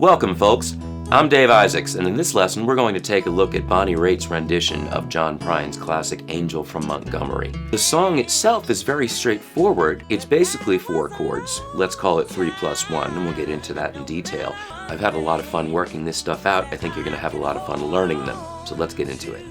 Welcome, folks. I'm Dave Isaacs, and in this lesson we're going to take a look at Bonnie Raitt's rendition of John Prine's classic Angel from Montgomery. The song itself is very straightforward. It's basically 4 chords. Let's call it 3+1, and we'll get into that in detail. I've had a lot of fun working this stuff out. I think you're going to have a lot of fun learning them. So let's get into it.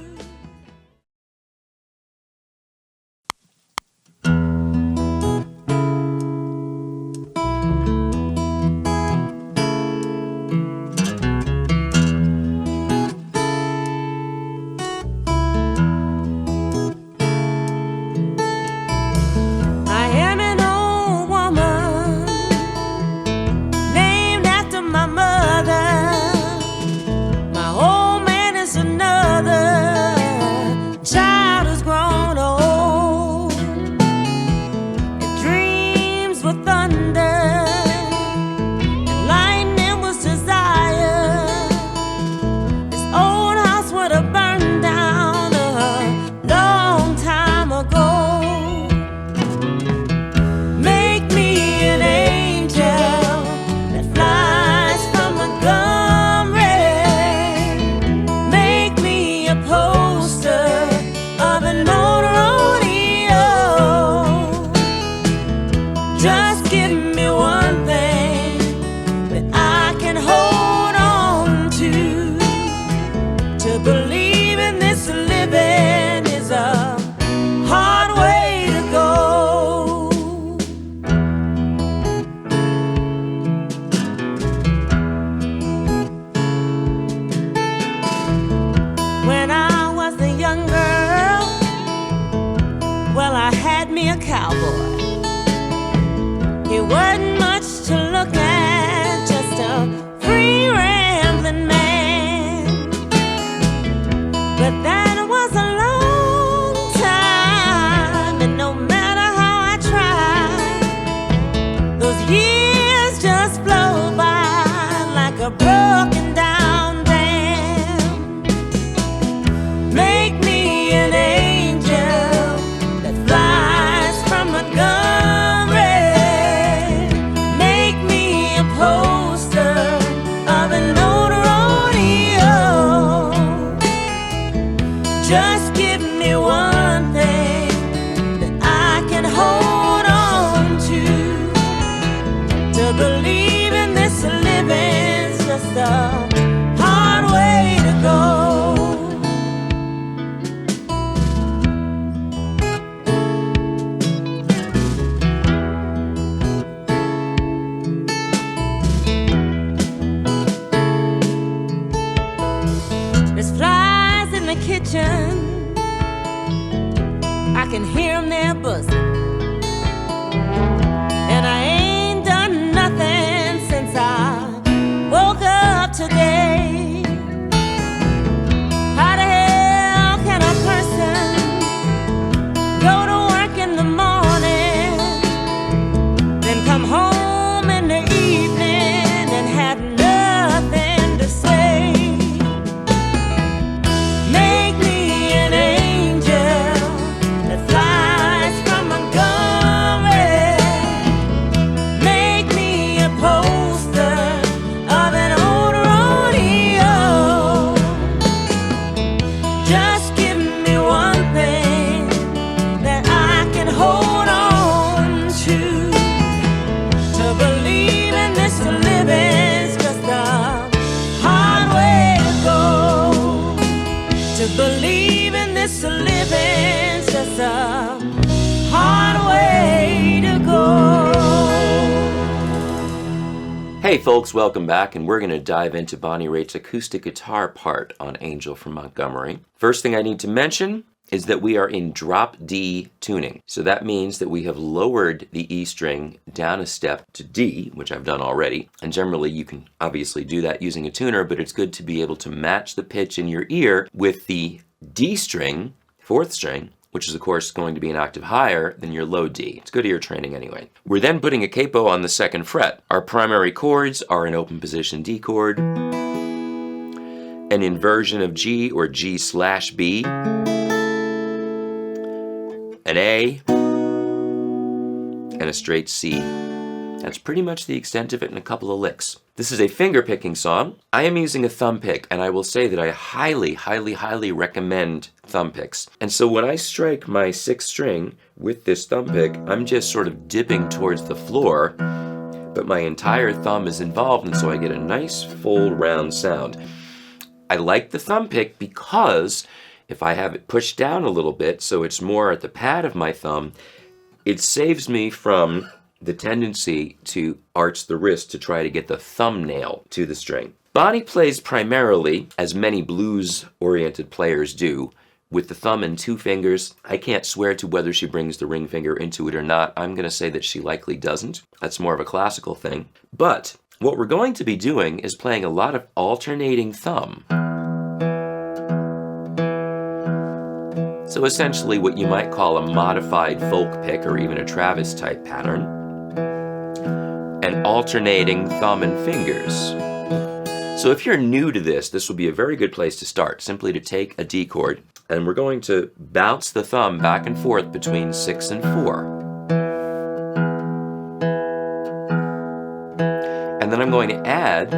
He wasn't much to look at, just a free rambling man. But that was a long time, and no matter how I tried, those years just flow by like a broken down dam. Make me an angel that flies from Montgomery. Just give me one thing that I can hold on to believe in this living's just a hard way to go. There's flies in the kitchen, I can hear them there buzzing, and I ain't done nothing since I woke up today. How the hell can a person go to work in the morning, then come home in the evening and have nothing to say? Make me an angel that flies from Montgomery. Make me a poster of an old rodeo. Just give me one thing that I can hold on to believe in this living's just a hard way to go. To believe in this living's just a hard way to go. Hey folks, welcome back, and we're going to dive into Bonnie Raitt's acoustic guitar part on Angel from Montgomery. First thing I need to mention is that we are in drop D tuning. So that means that we have lowered the E string down a step to D, which I've done already. And generally you can obviously do that using a tuner, but it's good to be able to match the pitch in your ear with the D string, 4th string, which is of course going to be an octave higher than your low D. It's good ear training anyway. We're then putting a capo on the 2nd fret. Our primary chords are an open position D chord, an inversion of G or G/B, an A, and a straight C. That's pretty much the extent of it in a couple of licks. This is a finger picking song. I am using a thumb pick, and I will say that I highly, highly, highly recommend thumb picks. And so when I strike my 6th string with this thumb pick, I'm just sort of dipping towards the floor, but my entire thumb is involved, and so I get a nice full round sound. I like the thumb pick because if I have it pushed down a little bit so it's more at the pad of my thumb, it saves me from the tendency to arch the wrist to try to get the thumbnail to the string. Bonnie plays primarily, as many blues-oriented players do, with the thumb and 2 fingers. I can't swear to whether she brings the ring finger into it or not. I'm going to say that she likely doesn't. That's more of a classical thing. But what we're going to be doing is playing a lot of alternating thumb. So essentially what you might call a modified folk pick or even a Travis type pattern. And alternating thumb and fingers. So if you're new to this will be a very good place to start, simply to take a D chord, and we're going to bounce the thumb back and forth between 6 and 4. And then I'm going to add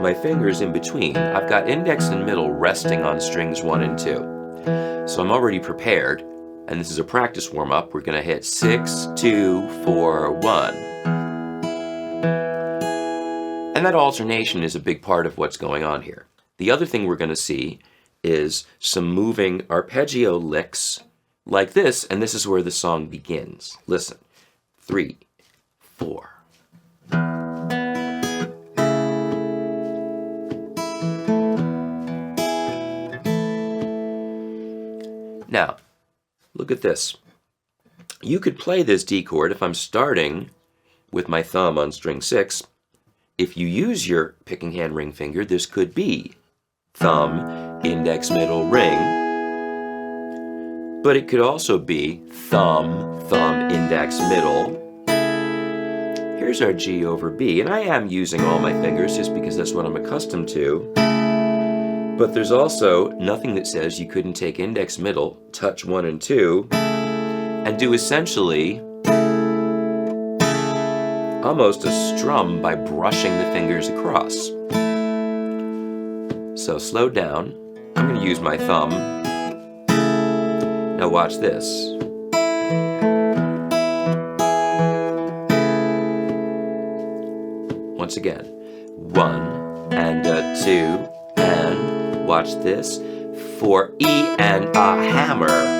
my fingers in between. I've got index and middle resting on strings 1 and 2. So I'm already prepared, and this is a practice warm-up. We're going to hit 6, 2, 4, 1. And that alternation is a big part of what's going on here. The other thing we're going to see is some moving arpeggio licks like this, and this is where the song begins. Listen. 3, 4. Now, look at this. You could play this D chord if I'm starting with my thumb on string 6. If you use your picking hand ring finger, this could be thumb, index, middle, ring. But it could also be thumb, thumb, index, middle. Here's our G over B, and I am using all my fingers just because that's what I'm accustomed to. But there's also nothing that says you couldn't take index, middle, touch 1 and 2, and do essentially almost a strum by brushing the fingers across. So slow down. I'm going to use my thumb. Now watch this. Once again. 1 and a 2 and watch this. 4 E and a hammer.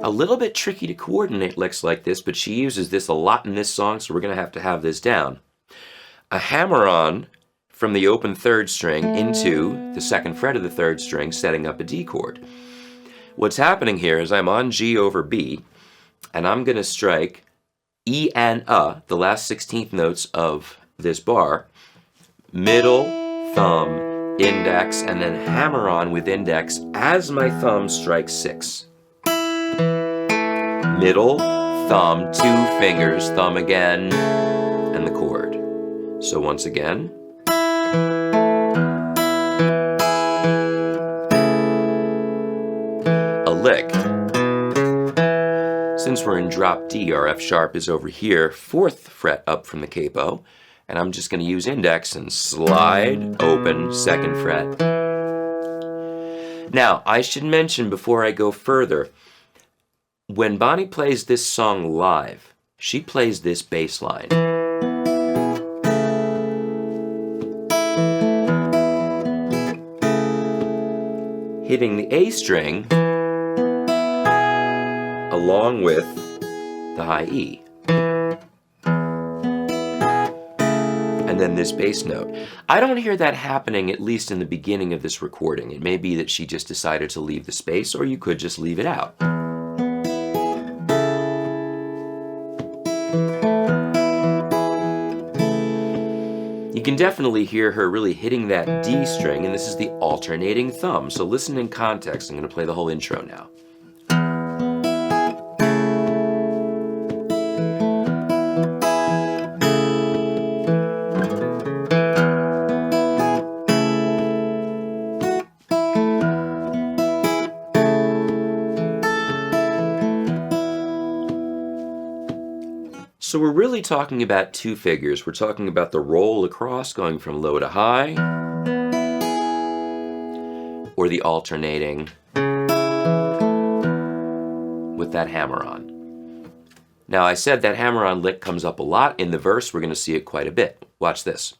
A little bit tricky to coordinate licks like this, but she uses this a lot in this song, so we're going to have this down. A hammer-on from the open 3rd string into the 2nd fret of the 3rd string, setting up a D chord. What's happening here is I'm on G over B, and I'm going to strike E and A, the last 16th notes of this bar, middle, thumb, index, and then hammer on with index as my thumb strikes 6. Middle, thumb, 2 fingers, thumb again, and the chord. So once again. A lick. Since we're in drop D, our F sharp is over here, 4th fret up from the capo, and I'm just going to use index and slide open 2nd fret. Now, I should mention before I go further, when Bonnie plays this song live, she plays this bass line. Hitting the A string along with the high E. And then this bass note. I don't hear that happening, at least in the beginning of this recording. It may be that she just decided to leave the space, or you could just leave it out. You can definitely hear her really hitting that D string, and this is the alternating thumb. So listen in context. I'm going to play the whole intro now. So we're really talking about two figures. We're talking about the roll across going from low to high, or the alternating with that hammer-on. Now I said that hammer-on lick comes up a lot. In the verse, we're going to see it quite a bit. Watch this.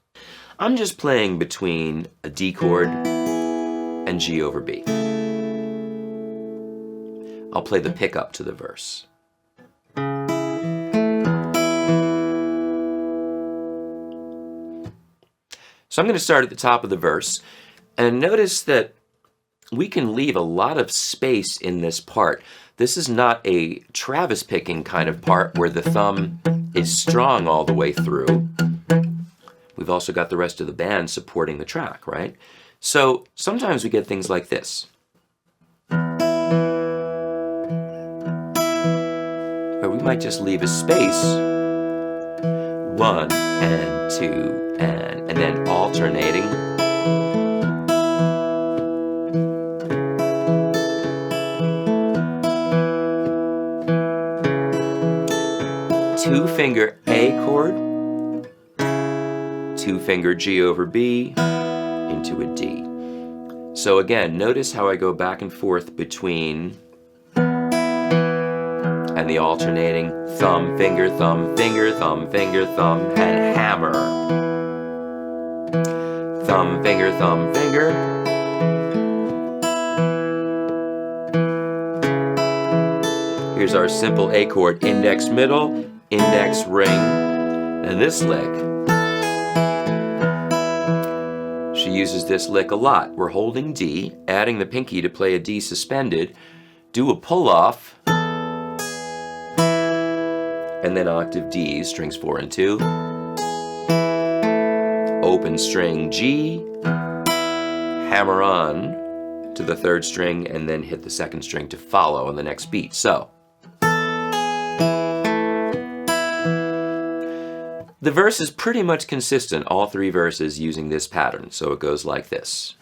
I'm just playing between a D chord and G over B. I'll play the pickup to the verse. So I'm going to start at the top of the verse, and notice that we can leave a lot of space in this part. This is not a Travis picking kind of part where the thumb is strong all the way through. We've also got the rest of the band supporting the track, right? So sometimes we get things like this, where we might just leave a space, 1 and 2 and then alternating. Two-finger A chord, two-finger G over B, into a D. So again, notice how I go back and forth between and the alternating thumb, finger, thumb, finger, thumb, finger, thumb, and hammer. Thumb, finger, thumb, finger. Here's our simple A chord, index, middle, index, ring, and this lick. She uses this lick a lot. We're holding D, adding the pinky to play a D suspended, do a pull-off, and then octave D, strings 4 and 2, open string G, hammer on to the third string, and then hit the second string to follow on the next beat. So the verse is pretty much consistent, all three verses using this pattern, so it goes like this.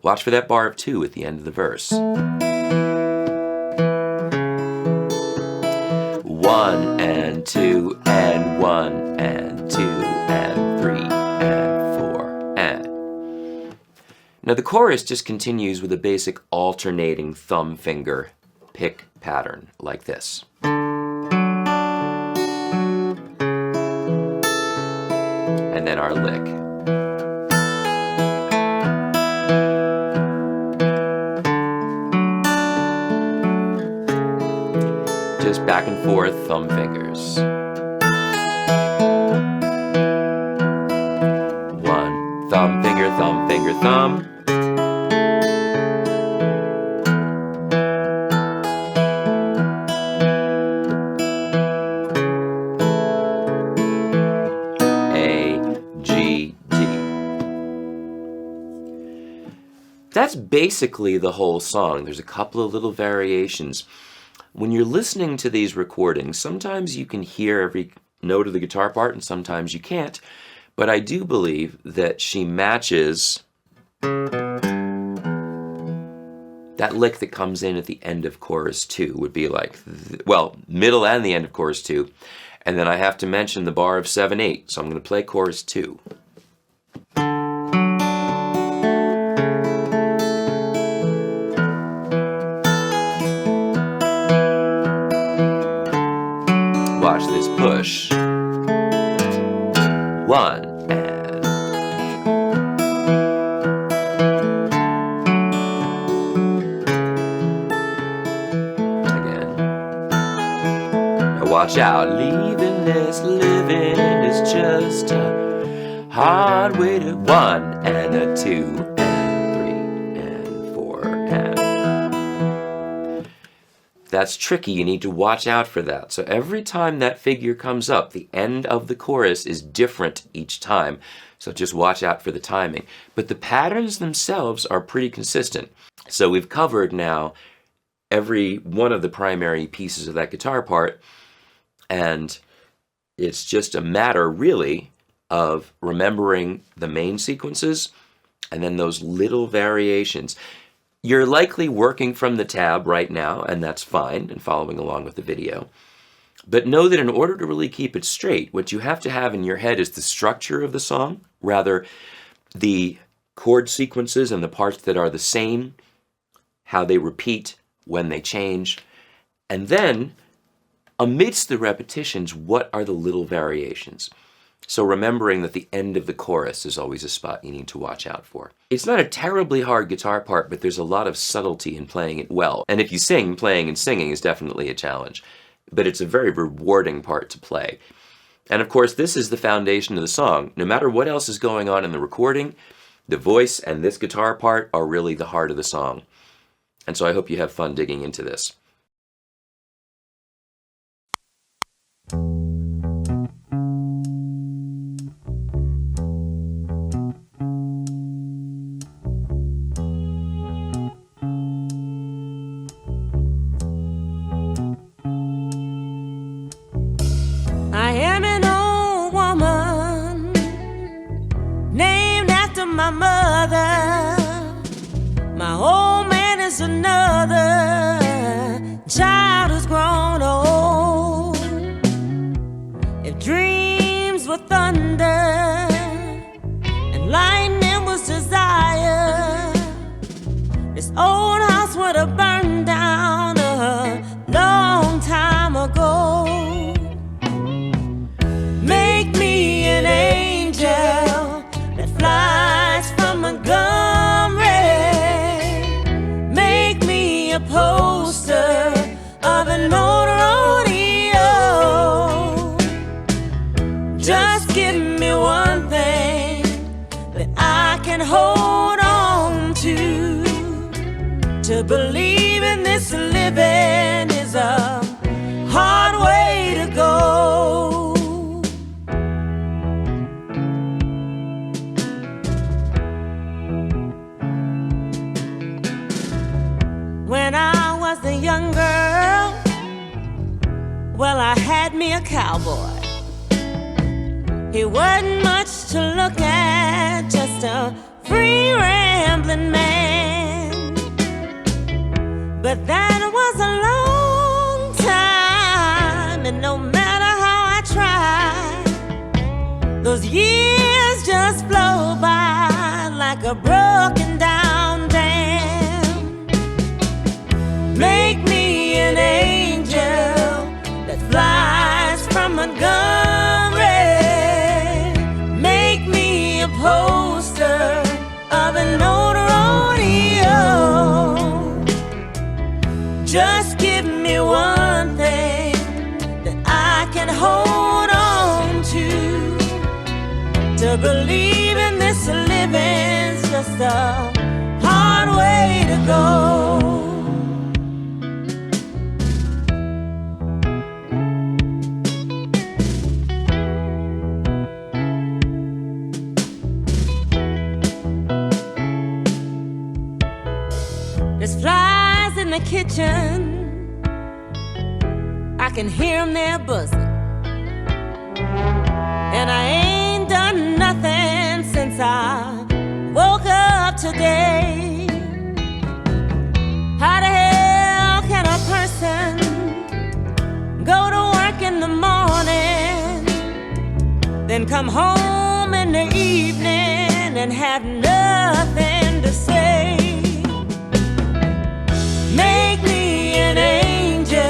Watch for that bar of 2 at the end of the verse. 1 and 2 and 1 and 2 and 3 and 4 and. Now the chorus just continues with a basic alternating thumb finger pick pattern like this. And then our lick. Just back and forth, thumb fingers. 1, thumb, finger, thumb, finger, thumb. A, G, D. That's basically the whole song. There's a couple of little variations. When you're listening to these recordings, sometimes you can hear every note of the guitar part and sometimes you can't, but I do believe that she matches that lick that comes in at the end of chorus 2 would be like, well, middle and the end of chorus 2, and then I have to mention the bar of 7/8, so I'm going to play chorus 2. Watch this push. 1 and again. Now watch out. Leaving this living is just a hard way to 1 and a 2 and 3 and 4 and That's tricky. You need to watch out for that. So every time that figure comes up, the end of the chorus is different each time. So just watch out for the timing. But the patterns themselves are pretty consistent. So we've covered now every one of the primary pieces of that guitar part, and it's just a matter, really, of remembering the main sequences and then those little variations. You're likely working from the tab right now, and that's fine, and following along with the video. But know that in order to really keep it straight, what you have to have in your head is the structure of the song, rather the chord sequences and the parts that are the same, how they repeat, when they change, and then amidst the repetitions, what are the little variations? So remembering that the end of the chorus is always a spot you need to watch out for. It's not a terribly hard guitar part, but there's a lot of subtlety in playing it well. And if you sing, playing and singing is definitely a challenge. But it's a very rewarding part to play. And of course, this is the foundation of the song. No matter what else is going on in the recording, the voice and this guitar part are really the heart of the song. And so I hope you have fun digging into this. I am an old woman named after my mother. My old man is another child who's grown old. If dreams were thunder and lightning was desire, this old house would have burned down a long time ago. Make me an angel that flies from Montgomery. Make me a poster of an old rodeo. Just give me one thing that I can hold on to believe in this living is a hard way to go. When I was a young girl, well, I had me a cowboy. He wasn't much to look at, just a free rambling man. But that was a long time, and no matter how I tried, those years just flow by like a broken down dam. Make me an angel that flies from Montgomery. Make me a poster of an old rodeo. Just give me one thing that I can hold on to believe in this living's just a hard way to go. There's flies in the kitchen, I can hear them there buzzing. And I ain't done nothing since I woke up today. How the hell can a person go to work in the morning, then come home in the evening and have nothing to say? Make me an angel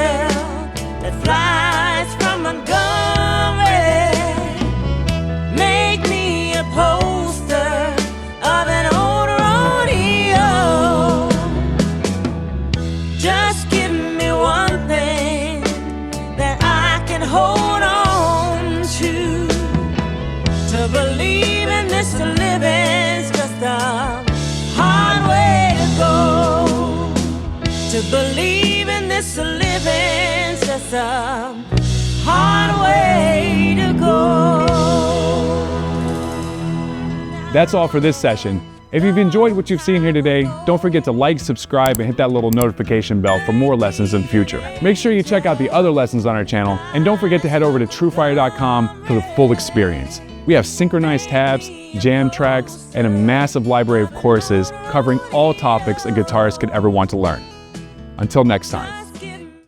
that flies from Montgomery. Make me a poster of an old rodeo. Just give me one thing that I can hold on to believe in this living's just a hard way to go. To believe in this this living's just a hard way to go. That's all for this session. If you've enjoyed what you've seen here today, don't forget to like, subscribe, and hit that little notification bell for more lessons in the future. Make sure you check out the other lessons on our channel, and don't forget to head over to TrueFire.com for the full experience. We have synchronized tabs, jam tracks, and a massive library of courses covering all topics a guitarist could ever want to learn. Until next time.